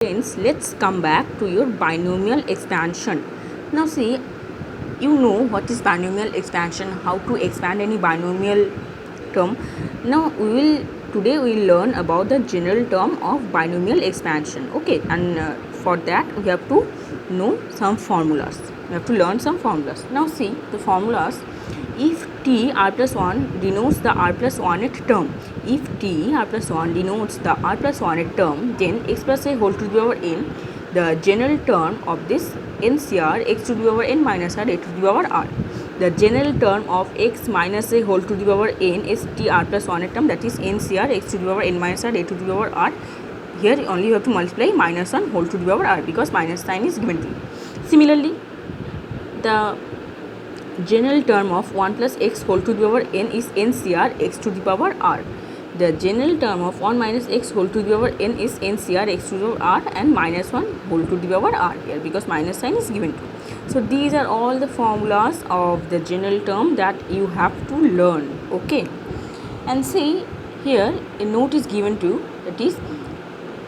Friends, let's come back to your binomial expansion. Now see, you know what is binomial expansion, how to expand any binomial term. Now today we will learn about the general term of binomial expansion. Okay, and for that we have to know some formulas. We have to learn some formulas. Now see the formulas. If t r plus 1 denotes the r plus 1th term, if t r plus 1 denotes the r plus 1th term, then x plus a whole to the power n, the general term of this NCR x to the power n minus r a to the power r. The general term of x minus a whole to the power n is t r plus 1th term, that is NCR x to the power n minus r a to the power r. Here only you have to multiply minus 1 whole to the power r because minus sign is given to you. Similarly, the general term of 1 plus x whole to the power n is NCR x to the power r. The general term of 1 minus x whole to the power n is NCR x to the power r and minus 1 whole to the power r here because minus sign is given to. So these are all the formulas of the general term that you have to learn. Okay, and see here a note is given to, that is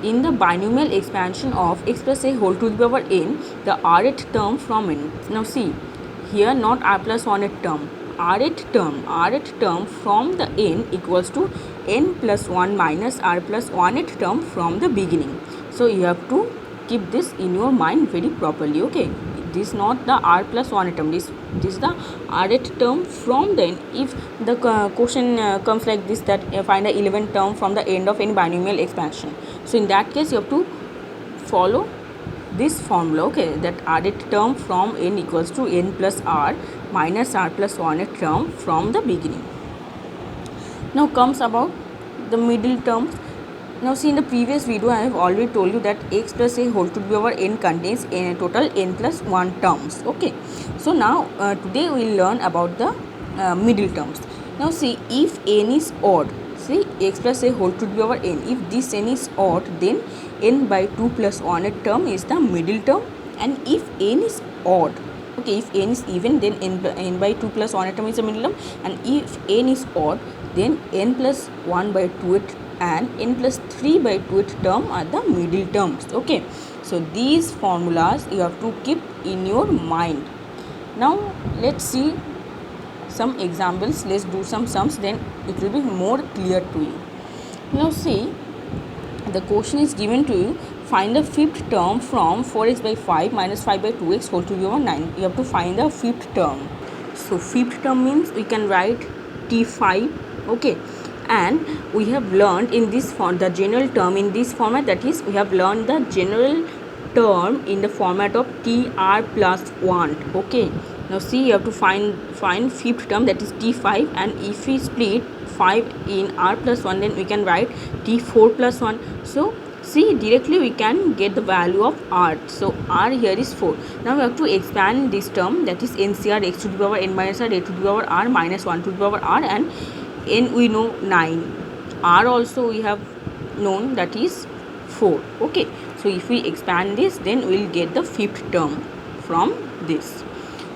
in the binomial expansion of x plus a whole to the power n, the rth term from n. Now see here, not r plus 1th term, rth term from the n equals to n plus 1 minus r plus 1th term from the beginning. So you have to keep this in your mind very properly. Okay, this is not the r plus 1th term, this is the rth term from the n. If the question comes like this, that find the 11th term from the end of any binomial expansion, so in that case you have to follow this formula. Okay, that rth term from n equals to n plus r minus r plus 1th term from the beginning. Now comes about the middle terms. Now see, in the previous video I have already told you that x plus a whole to the power n contains a total n plus 1 terms. Okay, so now today we will learn about the middle terms. Now see, if n is odd, see x plus a whole to the power n, if this n is odd, then n by 2 plus 1th term is the middle term. And if n is odd, okay, if n is even, then n by 2 plus 1th term is the middle term. And if n is odd, then n plus 1 by 2th and n plus 3 by 2th term are the middle terms. Okay, so these formulas you have to keep in your mind. Now let's see some examples, let's do some sums, then it will be more clear to you. Now see, the question is given to you, find the fifth term from 4x by 5 minus 5 by 2x whole to the power 9. You have to find the fifth term. So fifth term means we can write t5. Okay, and we have learned in this form the general term in this format, that is we have learned the general term in the format of tr plus 1. Okay, now see, you have to find fifth term, that is t5, and if we split 5 in r plus 1, then we can write t4 plus 1. So see, directly we can get the value of r. So r here is 4. Now we have to expand this term, that is NCR x to the power n minus r a to the power r minus 1 to the power r, and n we know 9, r also we have known, that is 4. Okay, so if we expand this, then we will get the fifth term from this.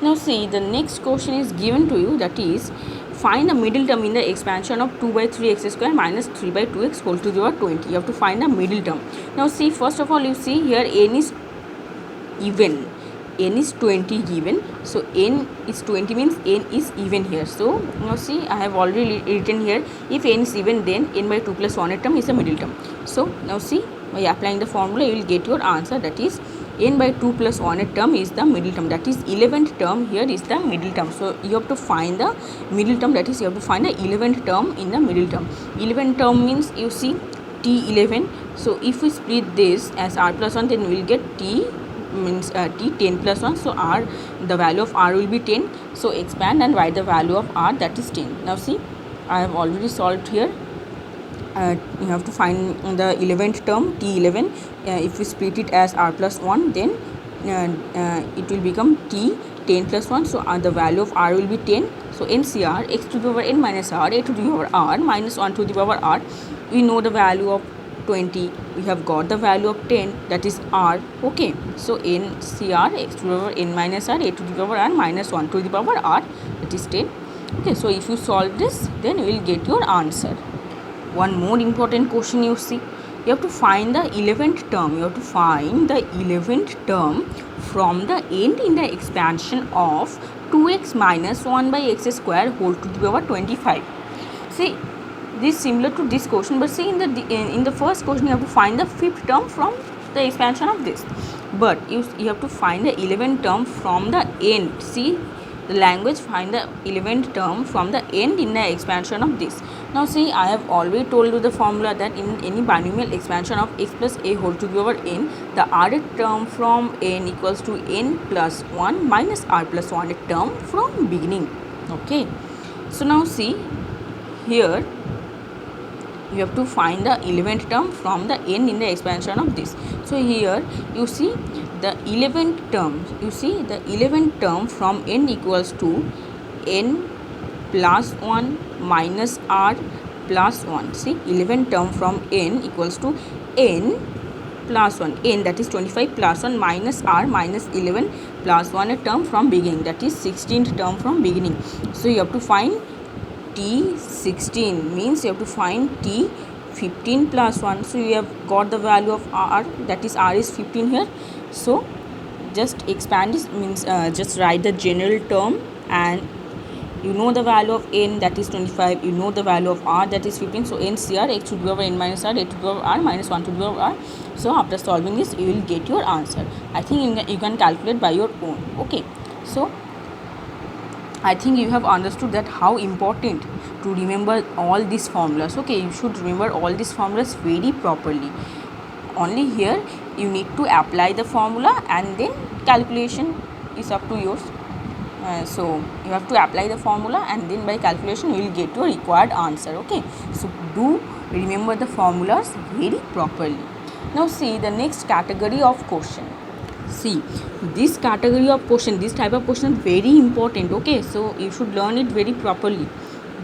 Now see, the next question is given to you, that is find the middle term in the expansion of 2 by 3x square minus 3 by 2x whole to the power 20. You have to find the middle term. Now see, first of all you see here n is even, n is 20 given, so n is 20 means n is even here. So now see, I have already written here, if n is even, then n by 2 plus 1th term is the middle term. So now see, by applying the formula you will get your answer, that is n by 2 plus 1th term is the middle term, that is 11th term here is the middle term. So you have to find the middle term, that is you have to find the 11th term in the middle term. 11th term means you see t11. So if we split this as r plus 1, then we will get t means t 10 plus 1. So r, the value of r will be 10. So expand and write the value of r, that is 10. Now see, I have already solved here. You have to find the 11th term t11. If we split it as r plus 1, then it will become t 10 plus 1. So the value of r will be 10. So NCR x to the power n minus r a to the power r minus 1 to the power r. We know the value of 20, we have got the value of 10, that is r. Okay, so NCR x to the power n minus r a to the power r minus 1 to the power r, that is 10. Okay, so if you solve this, then you will get your answer. One more important question you see, you have to find the 11th term. You have to find the 11th term from the end in the expansion of 2x minus 1 by x square whole to the power 25. See, this is similar to this question, but see, in the first question you have to find the 5th term from the expansion of this, but you have to find the 11th term from the end. See, the language find the 11th term from the end in the expansion of this. Now see, I have already told you the formula that in any binomial expansion of x plus a whole to the power n, the rth term from n equals to n plus 1 minus r plus 1 term from beginning. Okay, so now see, here you have to find the 11th term from the n in the expansion of this. So here you see the 11th term, you see the 11th term from n equals to n plus 1 minus r plus 1. See, 11th term from n equals to n plus 1, n that is 25 plus 1 minus r minus 11 plus 1 a term from beginning, that is 16th term from beginning. So you have to find T16, means you have to find T15 plus 1. So you have got the value of r, that is r is 15 here. So just expand this, means just write the general term, and you know the value of n, that is 25, you know the value of r, that is 15. So NCR x to the power n minus r, a to the power r minus 1 to the power r. So after solving this you will get your answer. I think you can calculate by your own. Okay, so I think you have understood that how important to remember all these formulas. Okay, you should remember all these formulas very properly. Only here you need to apply the formula, and then calculation is up to yours. So you have to apply the formula, and then by calculation you will get your required answer. Okay, so do remember the formulas very properly. Now see the next category of question. See, this category of question, this type of question is very important. Okay, so you should learn it very properly.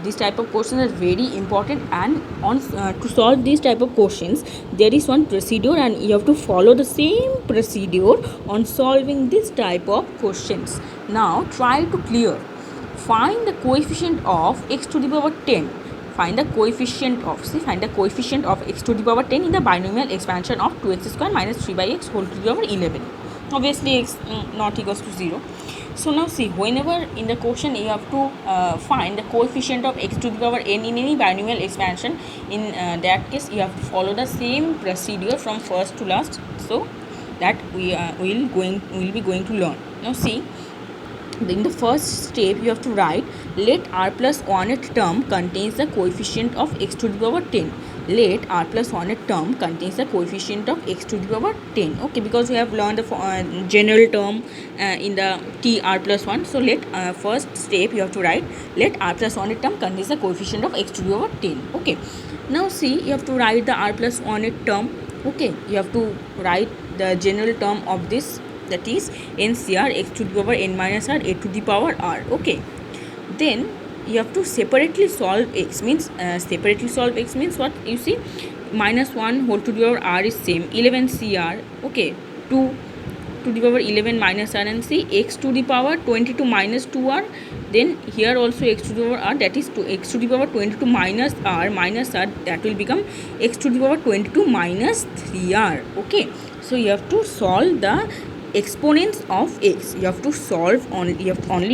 This type of questions are very important, and on to solve these type of questions there is one procedure, and you have to follow the same procedure on solving this type of questions. Now try to clear. Find the coefficient of x to the power 10. Find the coefficient of, see, find the coefficient of x to the power 10 in the binomial expansion of 2x square minus 3 by x whole to the power 11. Obviously x not equals to 0. So now see, whenever in the question you have to find the coefficient of x to the power n in any binomial expansion, in that case you have to follow the same procedure from first to last, so that we will be going to learn. Now see, in the first step you have to write, let r plus 1th term contains the coefficient of x to the power 10. Let r plus 1th term contains the coefficient of x to the power 10. Okay, because we have learned the general term in the t r plus 1. So let first step you have to write, let r plus 1th term contains the coefficient of x to the power 10. Okay, now see, you have to write the r plus 1th term. Okay, you have to write the general term of this, that is NCR x to the power n minus r, a to the power r. Okay, then you have to separately solve x, means separately solve x means what? You see, minus 1 whole to the power r is same 11 cr. Okay, 2 to the power 11 minus r, and see x to the power 22 minus 2r, then here also x to the power r, that is x to the power 22 minus r, that will become x to the power 22 minus 3r. Okay, so you have to solve the exponents of x. You have to solve you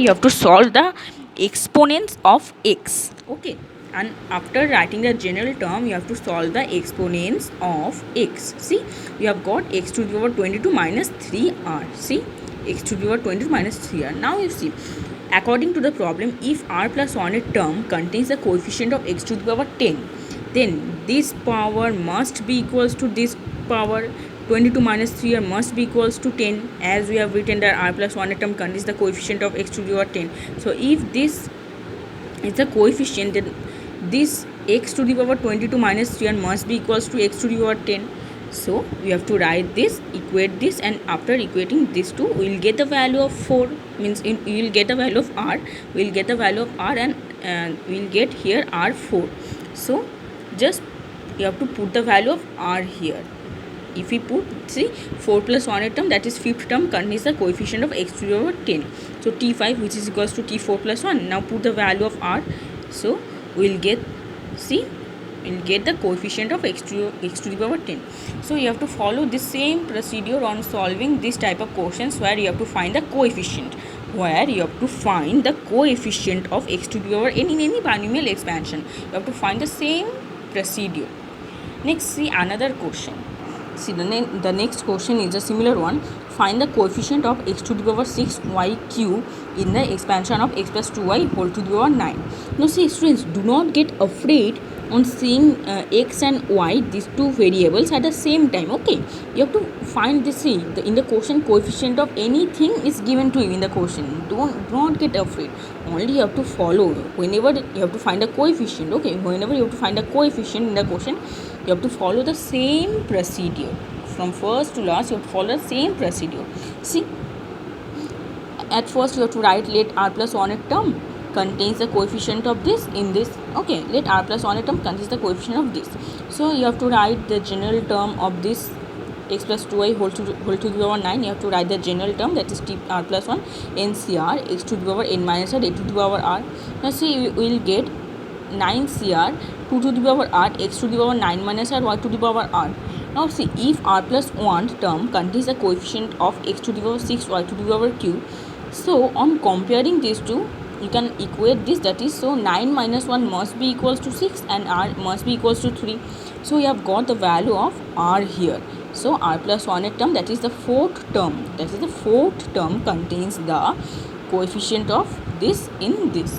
have to solve the exponents of x. Okay, and after writing the general term you have to solve the exponents of x. See, you have got x to the power 22 minus 3r. See, x to the power 22 minus 3r. Now you see, according to the problem, if r plus 1th term contains the coefficient of x to the power 10, then this power must be equals to this power. 22 minus 3r must be equals to 10, as we have written that r plus 1th term contains the coefficient of x to the power 10. So if this is the coefficient, then this x to the power 22 minus 3r must be equals to x to the power 10. So we have to write this, equate this, and after equating this two we will get the value of 4, means you will get the value of r, we will get the value of r, and we will get here r4. So just you have to put the value of r here. If we put, see, 4 plus 1th term, that is 5th term, contains the coefficient of x to the power 10. So T5, which is equals to T4 plus 1. Now put the value of r. So we will get, see, we'll get the coefficient of x to the power 10. So you have to follow the same procedure on solving this type of questions, where you have to find the coefficient, of x to the power n in any binomial expansion. You have to find the same procedure. Next, see another question. See the next question is a similar one. Find the coefficient of x to the power 6y cube in the expansion of x plus 2y whole to the power 9. Now see students, do not get afraid on seeing x and y, these two variables, at the same time. Okay, you have to find this. See, in the question, coefficient of anything is given to you in the question. Do not get afraid. Only you have to follow. Whenever you have to find a coefficient, okay, whenever you have to find a coefficient in the question, you have to follow the same procedure. From first to last, you have to follow the same procedure. See, at first you have to write let r plus 1 term contains the coefficient of this in this. Okay, let r plus 1 term contains the coefficient of this. So you have to write the general term of this x plus 2y whole to the power 9. You have to write the general term, that is t r plus 1 ncr x to the power n minus r a to the power r. Now see, we will get 9cr 2 to the power r x to the power 9 minus r y to the power r. Now see, if r plus 1 term contains the coefficient of x to the power 6 y to the power q, so on comparing these two, you can equate this, that is, so 9 minus 1 must be equals to 6 and r must be equals to 3. So you have got the value of r here. So r plus 1 term, that is the fourth term, contains the coefficient of this in this.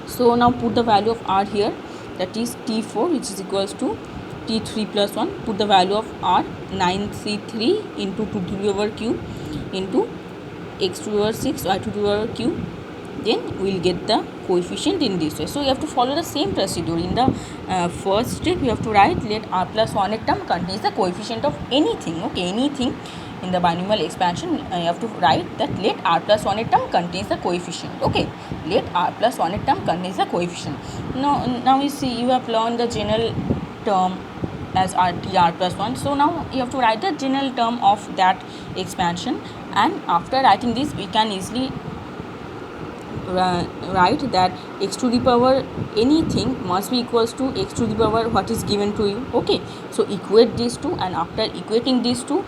So now put the value of r here, that is t4, which is equals to t3 plus 1. Put the value of r, 9c3 into 2 to the power q into x to the power 6 y to the power q. Then we will get the coefficient in this way. So you have to follow the same procedure. In the first step, you have to write let r plus 1 term contains the coefficient of anything. Okay, anything in the binomial expansion, you have to write that let r plus 1 term contains the coefficient. Okay, let r plus 1 term contains the coefficient. Now you see, you have learned the general term as r plus 1. So now you have to write the general term of that expansion, and after writing this, we can easily write that x to the power anything must be equals to x to the power what is given to you. Okay, so equate these two, and after equating these two,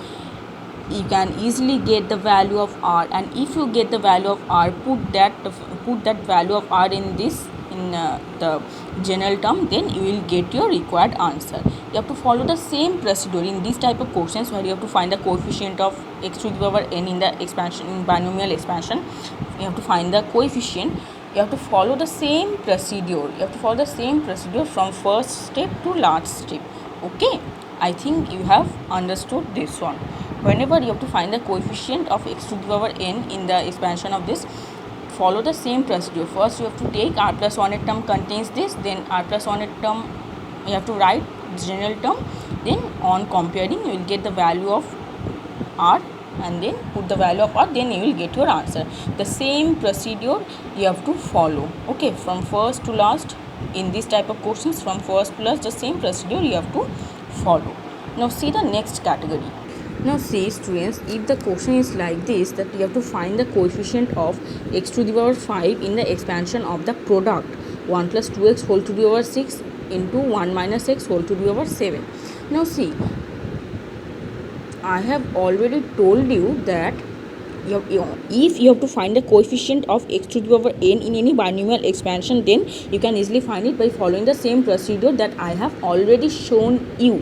you can easily get the value of r. And if you get the value of r, put that value of r in this, in the general term, then you will get your required answer. You have to follow the same procedure in this type of questions, where you have to find the coefficient of x to the power n in the expansion, in binomial expansion. You have to find the coefficient. You have to follow the same procedure. From first step to last step. Okay, I think you have understood this one. Whenever you have to find the coefficient of x to the power n in the expansion of this, follow the same procedure. First you have to take r plus 1 term contains this, then r plus 1 term you have to write general term, then on comparing you will get the value of r, and then put the value of r, then you will get your answer. The same procedure you have to follow. Okay, from first to last in this type of questions, from first to last, the same procedure you have to follow. Now see the next category. Now see students, if the question is like this, that you have to find the coefficient of x to the power 5 in the expansion of the product 1 plus 2x whole to the power 6 into 1 minus x whole to the power 7. Now see, I have already told you that if you have to find the coefficient of x to the power n in any binomial expansion, then you can easily find it by following the same procedure that I have already shown you.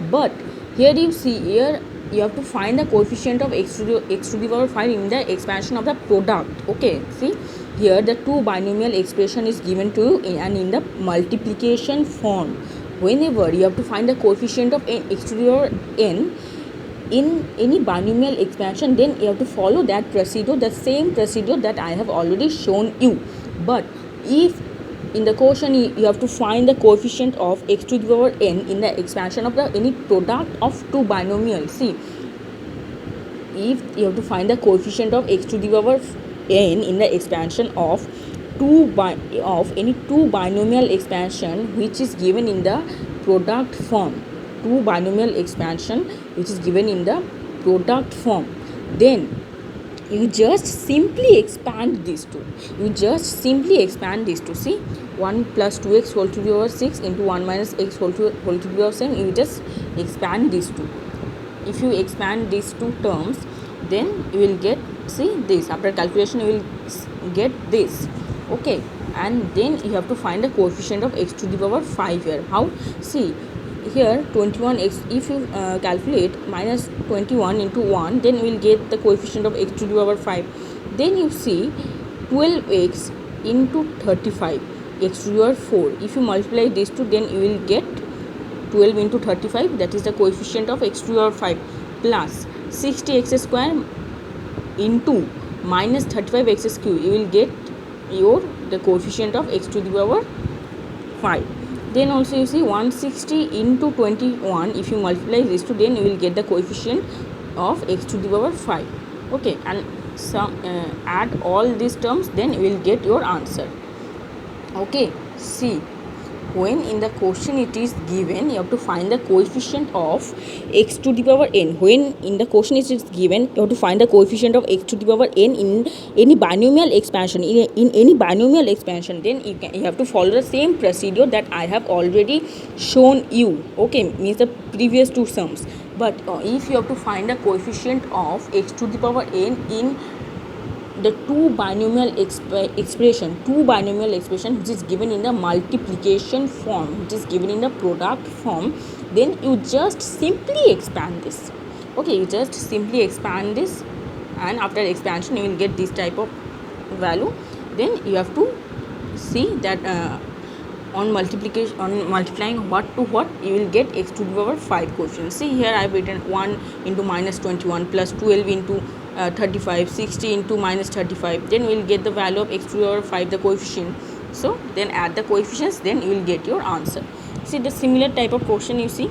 But here you see, here you have to find the coefficient of x to the power 5 in the expansion of the product. Okay, see here the two binomial expression is given to you, and in the multiplication form. Whenever you have to find the coefficient of x to the power n in any binomial expansion, then you have to follow that procedure, the same procedure that I have already shown you. But if in the question you have to find the coefficient of x to the power n in the expansion of the any product of two binomials, see, if you have to find the coefficient of x to the power n in the expansion of any two binomial expansion which is given in the product form, two binomial expansion which is given in the product form, then you just simply expand these two. See, 1 plus 2x whole to the power 6 into 1 minus x whole to the power 7. You just expand these two. If you expand these two terms, then you will get, see, this. After calculation you will get this. Okay, and then you have to find the coefficient of x to the power 5 here. How? See, here 21x, if you calculate minus 21 into 1, then we will get the coefficient of x to the power 5. Then you see 12x into 35 x to the power 4. If you multiply these two, then you will get 12 into 35, that is the coefficient of x to the power 5, plus 60x square into minus 35x cube. You will get the coefficient of x to the power 5. Then also you see 160 into 21, if you multiply these two, then you will get the coefficient of x to the power 5. Okay, and add all these terms, then you will get your answer. Okay, see, when in the question it is given, you have to find the coefficient of x to the power n. When in the question it is given, you have to find the coefficient of x to the power n in any binomial expansion. In any binomial expansion, then you have to follow the same procedure that I have already shown you. Okay, means the previous two sums. But if you have to find the coefficient of x to the power n in the two binomial expression which is given in the multiplication form, which is given in the product form, then you just simply expand this. Okay, you just simply expand this, and after expansion you will get this type of value. Then you have to see that on multiplying what to what, you will get x to the power 5 coefficient. See, here I have written 1 into minus 21 plus 12 into 35, 60 into minus 35, then we will get the value of x to the power 5, the coefficient. So then add the coefficients, then you will get your answer. See, the similar type of question, you see,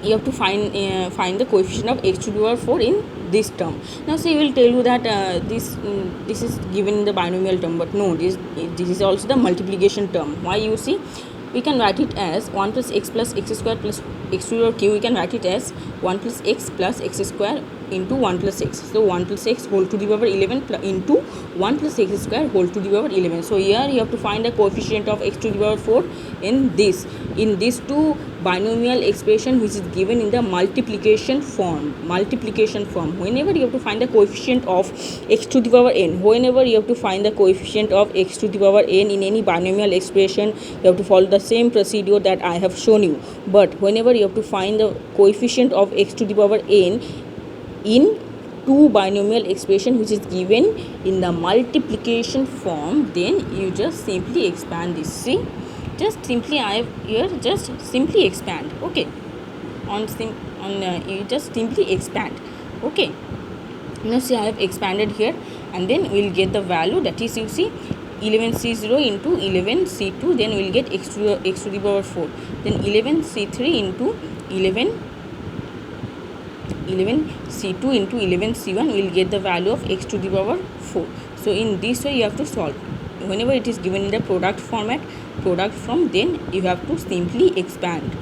you have to find the coefficient of x to the power 4 in this term. Now see, you will tell you that this is given in the binomial term, but no, this is also the multiplication term. Why? You see, we can write it as 1 plus x square plus x to the power q. We can write it as 1 plus x square into 1 plus x. So 1 plus x whole to the power 11 into 1 plus x square whole to the power 11. So here you have to find the coefficient of x to the power 4 in these two binomial expression which is given in the multiplication form. Whenever you have to find the coefficient of x to the power n, whenever you have to find the coefficient of x to the power n in any binomial expression, you have to follow the same procedure that I have shown you. But whenever you have to find the coefficient of x to the power n in two binomial expression which is given in the multiplication form, then you just simply expand this. See, just simply I have here just simply expand. Okay, you just simply expand. Okay, now see, I have expanded here, and then we will get the value, that is, you see, 11c0 into 11c2, then we will get x to the power 4, then 11c3 into 11c2 into 11c1, we will get the value of x to the power 4. So in this way you have to solve. Whenever it is given in the product form, then you have to simply expand.